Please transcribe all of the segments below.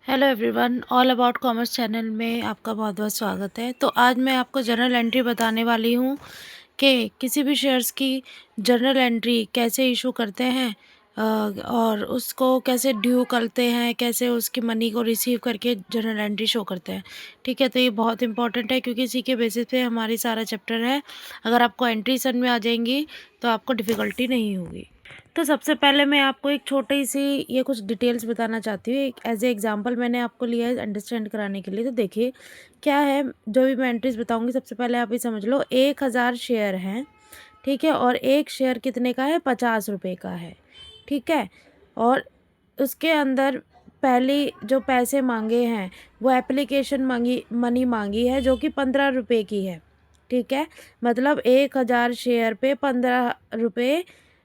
Hello everyone, all about commerce channel में आपका बहुत बहुत स्वागत है। तो आज मैं आपको जर्नल एंट्री बताने वाली हूँ कि किसी भी शेयर्स की जर्नल एंट्री कैसे इशू करते हैं और उसको कैसे ड्यू करते हैं, कैसे उसकी मनी को रिसीव करके जर्नल एंट्री शो करते हैं। ठीक है, तो ये बहुत इंपॉर्टेंट है क्योंकि इसी के बेसिस पे हमारी सारा चैप्टर है। अगर आपको एंट्री समझ में आ जाएंगी तो आपको डिफ़िकल्टी नहीं होगी। तो सबसे पहले मैं आपको एक छोटी सी ये कुछ डिटेल्स बताना चाहती हूँ। एक एज ए एग्जांपल मैंने आपको लिया है अंडरस्टैंड कराने के लिए। तो देखिए क्या है, जो भी मैं एंट्रीज बताऊंगी सबसे पहले आप ये समझ लो 1000 शेयर हैं। ठीक है, और एक शेयर कितने का है? 50 रुपये का है। ठीक है, और उसके अंदर पहली जो पैसे मांगे हैं वो एप्लीकेशन मनी मांगी है जो कि 15 रुपये की है। ठीक है, मतलब 1000 शेयर पे 15 रुपये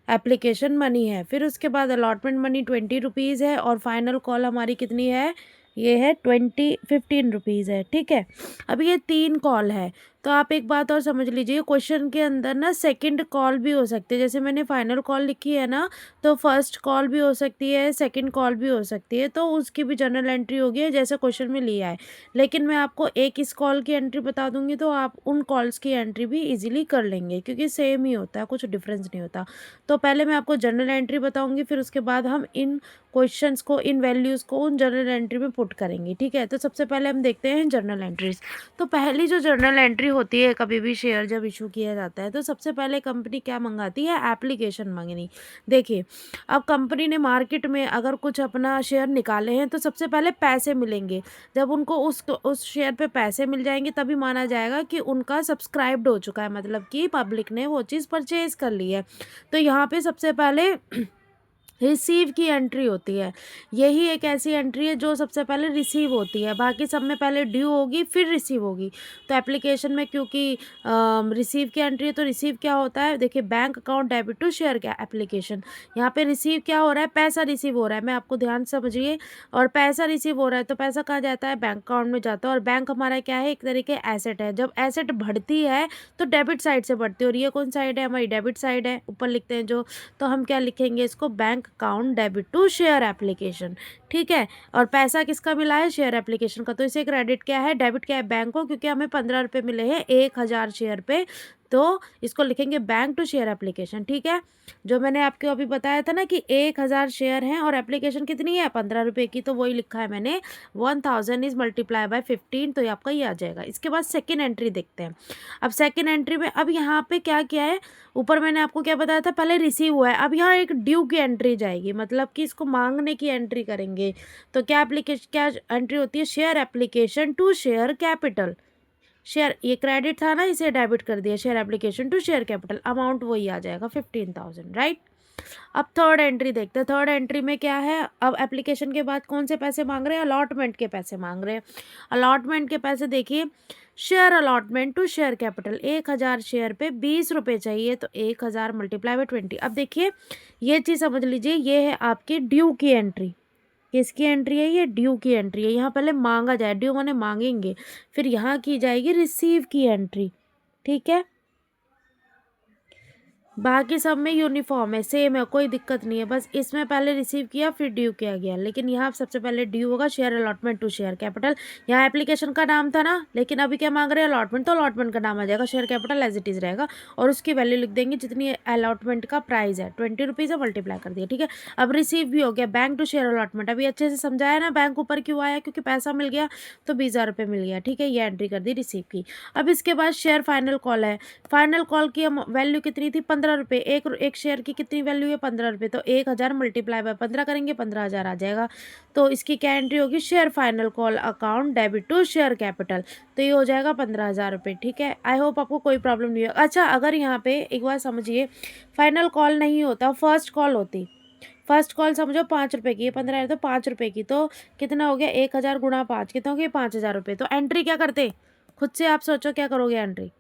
एप्लीकेशन मनी है। फिर उसके बाद अलॉटमेंट मनी 20 रुपीज़ है और फाइनल कॉल हमारी कितनी है? ये है 15 रुपीज़ है। ठीक है, अब ये 3 कॉल है। तो आप एक बात और समझ लीजिए, क्वेश्चन के अंदर ना सेकंड कॉल भी हो सकती है। जैसे मैंने फाइनल कॉल लिखी है ना, तो फर्स्ट कॉल भी हो सकती है, सेकंड कॉल भी हो सकती है। तो उसकी भी जर्नल एंट्री होगी जैसे क्वेश्चन में लिया है। लेकिन मैं आपको एक इस कॉल की एंट्री बता दूंगी तो आप उन कॉल्स की एंट्री भी इजीली कर लेंगे क्योंकि सेम ही होता है, कुछ डिफरेंस नहीं होता। तो पहले मैं आपको जर्नल एंट्री बताऊंगी, फिर उसके बाद हम इन क्वेश्चंस को, इन वैल्यूज़ को उन जर्नल एंट्री में पुट करेंगे। ठीक है, तो सबसे पहले हम देखते हैं जर्नल एंट्रीज। तो पहली जो जर्नल एंट्री होती है कभी भी शेयर जब इशू किया जाता है तो सबसे पहले कंपनी क्या मंगाती है? एप्लीकेशन मांगनी। देखिए, अब कंपनी ने मार्केट में अगर कुछ अपना शेयर निकाले हैं तो सबसे पहले पैसे मिलेंगे। जब उनको उस शेयर पे पैसे मिल जाएंगे तभी माना जाएगा कि उनका सब्सक्राइब्ड हो चुका है, मतलब कि पब्लिक ने वो चीज़ परचेज कर ली है। तो यहाँ पे सबसे पहले रिसीव की एंट्री होती है। यही एक ऐसी एंट्री है जो सबसे पहले रिसीव होती है, बाकी सब में पहले ड्यू होगी फिर रिसीव होगी। तो एप्लीकेशन में क्योंकि रिसीव की एंट्री है तो रिसीव क्या होता है? देखिए, bank account debit to share क्या एप्लीकेशन। यहाँ पे रिसीव क्या हो रहा है? पैसा रिसीव हो रहा है। मैं आपको ध्यान से समझिए, और पैसा रिसीव हो रहा है तो पैसा कहाँ जाता है? बैंक अकाउंट में जाता है। और बैंक हमारा क्या है? एक तरीके एसेट है। जब एसेट बढ़ती है तो डेबिट साइड से बढ़ती है, और ये कौन साइड है? हमारी डेबिट साइड है, ऊपर लिखते हैं जो। तो हम क्या लिखेंगे इसको? Bank account debit to share application. ठीक है, और पैसा किसका मिला है? शेयर एप्लीकेशन का। तो इसे क्रेडिट क्या है? डेबिट क्या है? बैंक को, क्योंकि हमें 15 रुपये मिले हैं 1000 शेयर पे। तो इसको लिखेंगे बैंक टू शेयर एप्लीकेशन। ठीक है, जो मैंने आपको अभी बताया था ना कि 1000 शेयर हैं और एप्लीकेशन कितनी है? 15 रुपये की, तो वही लिखा है मैंने। 1000 इज मल्टीप्लाई बाय 15, तो ये आपका ये आ जाएगा। इसके बाद सेकेंड एंट्री देखते हैं। अब सेकेंड एंट्री में अब यहाँ पे क्या किया है? ऊपर मैंने आपको क्या बताया था? पहले रिसीव हुआ है, अब यहाँ एक ड्यू की एंट्री जाएगी, मतलब कि इसको मांगने की एंट्री करेंगे। तो क्या एप्लीकेशन, क्या एंट्री होती है? Share application to share capital. Share ये क्रेडिट था ना, इसे डेबिट कर दिया। Share application to share capital, amount वही आ जाएगा 15,000, राइट। अब थर्ड एंट्री देखते हैं। थर्ड एंट्री में क्या है? अब एप्लीकेशन के बाद कौन से पैसे मांग रहे हैं? अलॉटमेंट के पैसे मांग रहे हैं। अलॉटमेंट के पैसे देखिए, share allotment to share capital. 1000 share पे 20 रुपये चाहिए, तो 1000 मल्टीप्लाई बाय 20। अब देखिए, ये चीज़ समझ लीजिए, ये है आपकी ड्यू की एंट्री। किसकी एंट्री है? ये ड्यू की एंट्री है। यहाँ पहले मांगा जाए, ड्यू माने मांगेंगे, फिर यहाँ की जाएगी रिसीव की एंट्री। ठीक है, बाकी सब में यूनिफॉर्म है, सेम है, कोई दिक्कत नहीं है। बस इसमें पहले रिसीव किया फिर ड्यू किया गया, लेकिन यहाँ सबसे पहले ड्यू होगा share allotment to share capital. यहाँ एप्लीकेशन का नाम था ना, लेकिन अभी क्या मांग रहे हैं? अलॉटमेंट, तो अलॉटमेंट का नाम आ जाएगा, share capital as it is रहेगा। और उसकी वैल्यू लिख देंगे जितनी अलॉटमेंट का प्राइस है, 20 रुपीज़ है, मल्टीप्लाई कर दिया। ठीक है, अब रिसीव भी हो गया, बैंक टू शेयर अलॉटमेंट। अभी अच्छे से समझाया ना, बैंक ऊपर क्यों आया? क्योंकि पैसा मिल गया तो 20,000 मिल गया। ठीक है, ये एंट्री कर दी रिसीव की। अब इसके बाद शेयर फाइनल कॉल है। फाइनल कॉल की वैल्यू कितनी थी? 15 रुपये। एक शेयर की कितनी वैल्यू है? 15 रुपये। तो 1000 मल्टीप्लाई बाय 15 करेंगे, 15,000 आ जाएगा। तो इसकी क्या एंट्री होगी? Share final call account debit to share capital. तो ये हो जाएगा 15,000 रुपये। ठीक है, आई होप आपको कोई प्रॉब्लम नहीं हो। अच्छा, अगर यहाँ पे एक बार समझिए, फाइनल कॉल नहीं होता, फर्स्ट कॉल होती। फर्स्ट कॉल समझो 5 रुपये की है, 15 है तो 5 रुपये की, तो कितना हो गया? 1000 गुणा 5, कितना हो गया? 5,000 रुपये। तो एंट्री क्या करते? खुद से आप सोचो क्या करोगे एंट्री।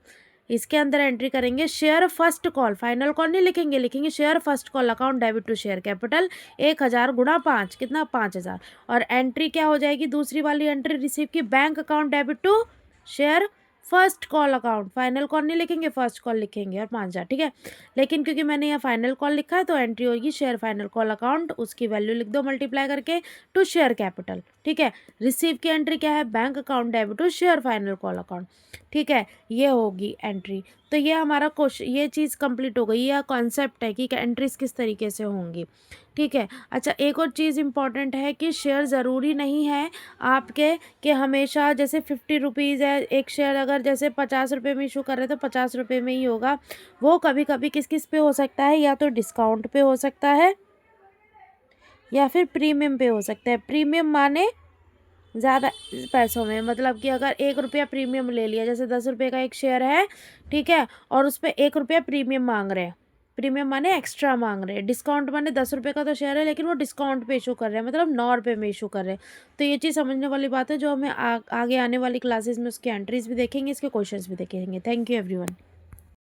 इसके अंदर एंट्री करेंगे share first call, final call नहीं लिखेंगे, लिखेंगे share first call account debit to share capital 1000 गुणा 5, कितना? 5,000। और एंट्री क्या हो जाएगी? दूसरी वाली एंट्री रिसीव की bank account debit to share first call account, final call नहीं लिखेंगे, फर्स्ट कॉल लिखेंगे और 5,000, ठीक है। लेकिन क्योंकि मैंने यहाँ फाइनल कॉल लिखा है तो एंट्री होगी शेयर फाइनल कॉल अकाउंट, उसकी वैल्यू लिख दो मल्टीप्लाई करके टू शेयर कैपिटल, ठीक है। रिसीव की एंट्री क्या है, bank account debit to share final call account, ठीक है, ये होगी एंट्री। तो ये हमारा क्वेश्चन, ये चीज़ कंप्लीट हो गई। यह कॉन्सेप्ट है कि एंट्रीज किस तरीके से होंगी, ठीक है। अच्छा, एक और चीज़ इंपॉर्टेंट है कि शेयर ज़रूरी नहीं है आपके कि हमेशा जैसे 50 रुपीज़ है एक शेयर, अगर जैसे 50 रुपये में इशू कर रहे हैं तो 50 रुपये में ही होगा। वो कभी कभी किस किस पे हो सकता है, या तो डिस्काउंट पे हो सकता है या फिर प्रीमियम पे हो सकता है। प्रीमियम माने ज़्यादा पैसों में, मतलब कि अगर 1 रुपया प्रीमियम ले लिया, जैसे 10 रुपये का एक शेयर है, ठीक है, और उस पर 1 रुपया प्रीमियम मांग रहे हैं। प्रीमियम माने एक्स्ट्रा मांग रहे हैं। डिस्काउंट माने 10 रुपये का तो शेयर है लेकिन वो डिस्काउंट पे इशू कर रहे हैं, मतलब 9 रुपये में इशू कर रहे हैं। तो ये चीज़ समझने वाली बात है, जो हमें आगे आने वाली क्लासेस में उसकी एंट्रीज भी देखेंगे, इसके क्वेश्चंस भी देखेंगे। Thank you everyone.